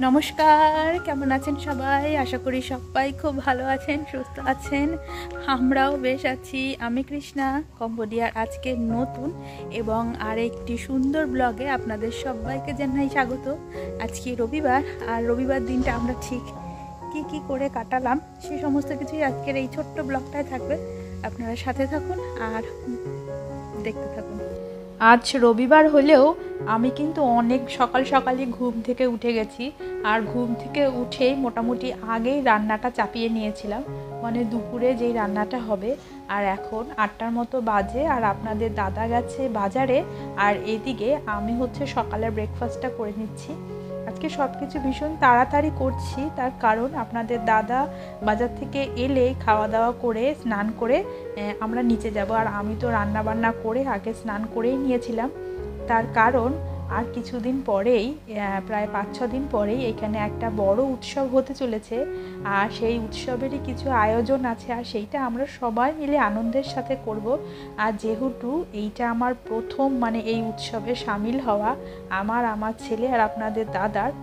নমস্কার, কেমন আছেন সবাই? আশা করি সবাই খুব ভালো আছেন, সুস্থ আছেন। আমরাও বেশ আছি। আমি কৃষ্ণা, কম্বোডিয়ার আজকে নতুন এবং আরেকটি সুন্দর ব্লগে আপনাদের সবাইকে জানাই স্বাগত। আজকে রবিবার, আর রবিবার দিনটা আমরা ঠিক কি করে কাটালাম সে সমস্ত কিছুই আজকের এই ছোট্ট ব্লগটায় থাকবে। আপনারা সাথে থাকুন আর দেখতে থাকুন। আজ রবিবার হলেও আমি কিন্তু অনেক সকালই ঘুম থেকে উঠে গেছি, আর ঘুম থেকে উঠেই মোটামুটি আগেই রান্নাটা চাপিয়ে নিয়েছিলাম, মানে দুপুরে যেই রান্নাটা হবে। আর এখন 8টার মতো বাজে, আর আপনাদের দাদা গেছে বাজারে, আর এদিকে আমি সকালের ব্রেকফাস্টটা করে নিচ্ছি। আজকে সব কিছু ভীষণ তাড়াতাড়ি করছি, তার কারণ আপনাদের দাদা বাজার থেকে এলে খাওয়া দাওয়া করে স্নান করে আমরা নিচে যাব, আর আমি তো রান্না বান্না করে আগে স্নান করেই নিয়েছিলাম। তার কারণ আর কিছুদিন পরেই, প্রায় 5-6 দিন পরেই এখানে একটা বড় উৎসব হতে চলেছে, আর সেই উৎসবেরই কিছু আয়োজন আছে, আর সেইটা আমরা সবাই মিলে আনন্দের সাথে করব। আর যেহেতু এইটা আমার প্রথম, মানে এই উৎসবে সামিল হওয়া আমার ছেলে আর আপনাদের দাদার,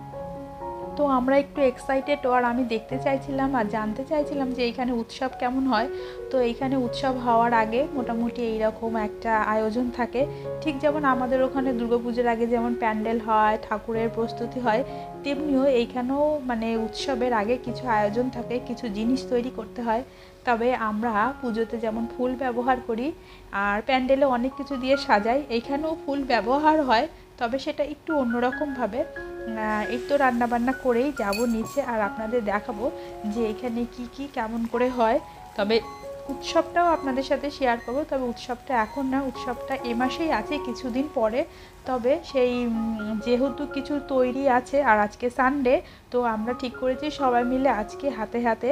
তো আমরা একটু এক্সাইটেড। আর আমি দেখতে চাইছিলাম আর জানতে চাইছিলাম যে এইখানে উৎসব কেমন হয়। তো এইখানে উৎসব হওয়ার আগে মোটামুটি এইরকম একটা আয়োজন থাকে, ঠিক যেমন আমাদের ওখানে দুর্গাপুজোর আগে যেমন প্যান্ডেল হয়, ঠাকুরের প্রস্তুতি হয়, তেমনিও এইখানেও মানে উৎসবের আগে কিছু আয়োজন থাকে, কিছু জিনিস তৈরি করতে হয়। তবে আমরা পুজোতে যেমন ফুল ব্যবহার করি আর প্যান্ডেলে অনেক কিছু দিয়ে সাজাই, এইখানেও ফুল ব্যবহার হয়, তবে সেটা একটু অন্যরকমভাবে। এই তো রান্নাবান্না করেই যাব নিচে, আর আপনাদের দেখাবো যে এখানে কি কেমন করে হয়। তবে উৎসবটাও আপনাদের সাথে শেয়ার করবো। তবে উৎসবটা এখন না, উৎসবটা এ মাসেই আছে, কিছুদিন পরে। তবে সেই যেহেতু কিছু তৈরি আছে, আর আজকে সানডে, তো আমরা ঠিক করেছি সবাই মিলে আজকে হাতে হাতে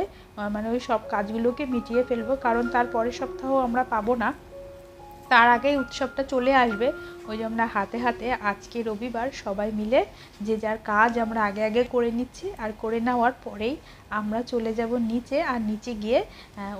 মানে ওই সব কাজগুলোকে মিটিয়ে ফেলবো, কারণ তার পরের সপ্তাহ আমরা পাবো না, তার আগেই উৎসবটা চলে আসবে। ওই যে আমরা হাতে হাতে আজকে রবিবার সবাই মিলে যে যার কাজ আমরা আগে করে নিচ্ছি, আর করে নেওয়ার পরেই আমরা চলে যাব নিচে, আর নিচে গিয়ে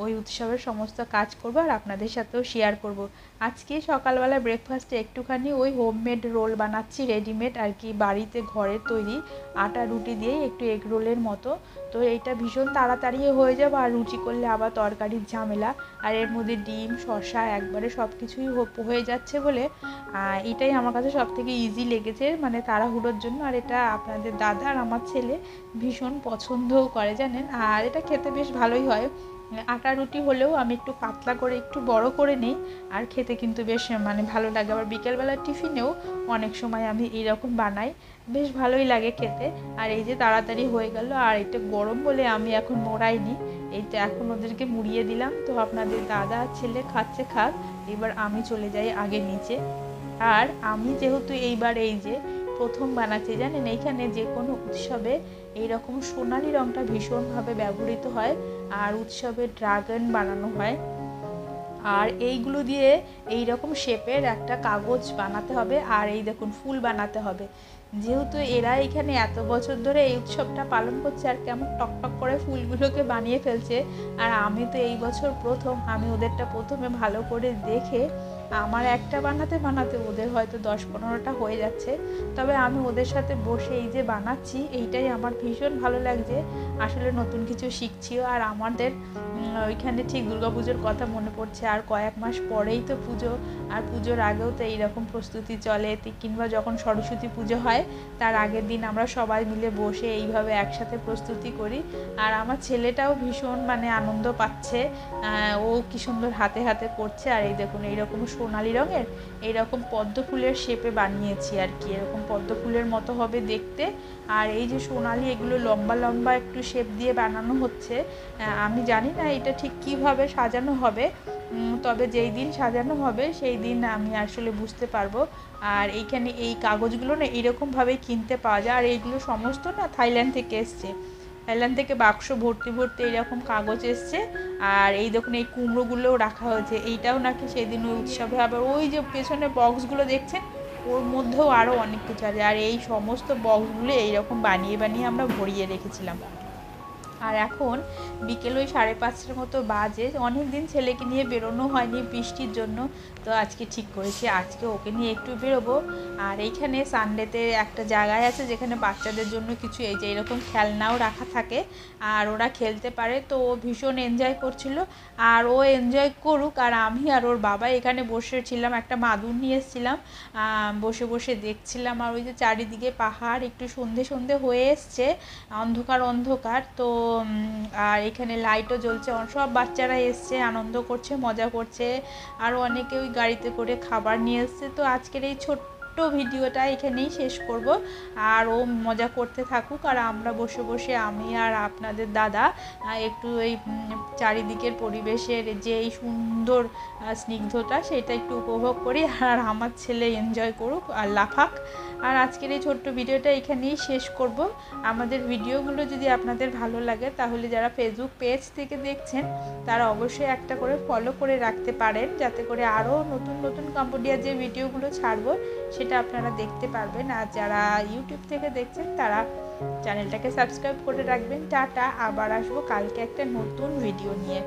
ওই উৎসবের সমস্ত কাজ করব, আর আপনাদের সাথেও শেয়ার করব। আজকে সকালবেলা ব্রেকফাস্টে একটুখানি ওই হোমমেড রোল বানাচ্ছি, রেডিমেড আর কি, বাড়িতে ঘরের তৈরি আটা রুটি দিয়ে একটু এগ রোলের মতো। তো এইটা ভীষণ তাড়াতাড়ি হয়ে যাবে, আর রুটি করলে আবার তরকারির ঝামেলা, আর এর মধ্যে ডিম শসা একবারে সব কিছুই হয়ে যাচ্ছে বলে এটাই আমার কাছে সব থেকে ইজি লেগেছে, মানে তাড়াহুড়োর জন্য। আর এটা আপনাদের দাদা আর আমার ছেলে ভীষণ পছন্দও করে জানেন, আর এটা খেতে বেশ ভালোই হয়। আটা রুটি হলেও আমি একটু পাতলা করে একটু বড় করে নিই, আর খেতে কিন্তু বেশ মানে ভালো লাগে। আবার বিকেলবেলার টিফিনেও অনেক সময় আমি এইরকম বানাই, বেশ ভালোই লাগে খেতে। আর এই যে তাড়াতাড়ি হয়ে গেল, আর এটা গরম বলে আমি এখন মোড়াইনি, এইটা এখন ওদেরকে মুড়িয়ে দিলাম। তো আপনাদের দাদা ছেলে খাচ্ছে খাক, এবার আমি চলে যাই আগে নিচে। আর আমি যেহেতু এইবার এই যে প্রথম বানাচ্ছি, জানেন এইখানে যে কোনো উৎসবে এইরকম সোনালি রঙটা ভীষণভাবে ব্যবহৃত হয়, আর উৎসবে ড্রাগন বানানো হয়, আর এইগুলো দিয়ে এই রকম শেপের একটা কাগজ বানাতে হবে, আর এই দেখুন ফুল বানাতে হবে। যেহেতু এরা এখানে এত বছর ধরে এই উৎসবটা পালন করছে, আর কেমন টকটক করে ফুলগুলোকে বানিয়ে ফেলছে, আর আমি তো এই বছর প্রথম, আমি ওদেরটা প্রথমে ভালো করে দেখে আমার একটা বানাতে ওদের হয়তো 10-15টা হয়ে যাচ্ছে। তবে আমি ওদের সাথে বসে এই যে বানাচ্ছি, এইটাই আমার ভীষণ ভালো লাগছে, আসলে নতুন কিছু শিখছিও। আর আমাদের ওইখানে ঠিক দুর্গাপুজোর কথা মনে পড়ছে, আর কয়েক মাস পরেই তো পুজো, আর পুজোর আগেও তো এইরকম প্রস্তুতি চলে, কিংবা যখন সরস্বতী পুজো হয় তার আগের দিন আমরা সবাই মিলে বসে এইভাবে একসাথে প্রস্তুতি করি। আর আমার ছেলেটাও ভীষণ মানে আনন্দ পাচ্ছে, ও কি সুন্দর হাতে হাতে করছে। আর এই দেখুন এইরকম সোনালি রঙের এইরকম পদ্ম ফুলের শেপে বানিয়েছি আর কি, এরকম পদ্ম ফুলের মতো হবে দেখতে। আর এই যে সোনালি এগুলো লম্বা লম্বা একটু শেপ দিয়ে বানানো হচ্ছে, আমি জানি না এটা ঠিক কিভাবে সাজানো হবে, তবে যেই দিন সাজানো হবে সেই দিন আমি আসলে বুঝতে পারবো। আর এইখানে এই কাগজগুলো না এইরকমভাবেই কিনতে পাওয়া যায়, আর এইগুলো সমস্ত না থাইল্যান্ড থেকে এসছে, থাইল্যান্ড থেকে বাক্স ভর্তি এইরকম কাগজ এসছে। আর এই দেখুন এই কুমড়োগুলোও রাখা হয়েছে, এইটাও নাকি সেদিন ওই উৎসবে। আবার ওই যে পেছনে বক্সগুলো দেখছেন, ওর মধ্যেও আরও অনেক কিছু আছে, আর এই সমস্ত বক্সগুলো এইরকম বানিয়ে আমরা ভরিয়ে রেখেছিলাম। আর এখন বিকেল ওই 5:30টার মতো বাজে। অনেক দিন ছেলেকে নিয়ে বেরোনো হয়নি বৃষ্টির জন্য, তো আজকে ঠিক করেছি আজকে ওকে নিয়ে একটু বেরোবো। আর এইখানে সানডেতে একটা জায়গায় আছে যেখানে বাচ্চাদের জন্য কিছু এই যে এরকম খেলনাও রাখা থাকে আর ওরা খেলতে পারে, তো ও ভীষণ এনজয় করছিল। আর ও এনজয় করুক, আর আমি আর ওর বাবা এখানে বসেছিলাম, একটা মাদুর নিয়ে এসেছিলাম, বসে বসে দেখছিলাম। আর ওই যে চারিদিকে পাহাড়, একটু সন্ধে সন্ধে হয়ে এসছে, অন্ধকার অন্ধকার তো। আর এখানে লাইটও জ্বলছে, সব বাচ্চারা এসছে, আনন্দ করছে, মজা করছে। আরও অনেকে ওই গাড়িতে করে খাবার নিয়ে এসছে। তো আজকের এই ছোট্ট ভিডিওটা এখানেই শেষ করব। আর ও মজা করতে থাকুক, আর আমরা বসে বসে আমি আর আপনাদের দাদা একটু এই চারিদিকের পরিবেশের যে এই সুন্দর স্নিগ্ধতা সেটা একটু উপভোগ করি, আর আমার ছেলে এনজয় করুক আর লাফাক। আর আজকের এই ছোট্ট ভিডিওটা এখানেই শেষ করব। আমাদের ভিডিওগুলো যদি আপনাদের ভালো লাগে তাহলে যারা ফেসবুক পেজ থেকে দেখছেন তারা অবশ্যই একটা করে ফলো করে রাখতে পারেন, যাতে করে আরও নতুন নতুন কম্বোডিয়ার যে ভিডিওগুলো ছাড়বো সেটা আপনারা দেখতে পারবেন। আর যারা ইউটিউব থেকে দেখছেন তারা চ্যানেলটাকে সাবস্ক্রাইব করে রাখবেন। টাটা, আবার আসবো কালকে একটা নতুন ভিডিও নিয়ে।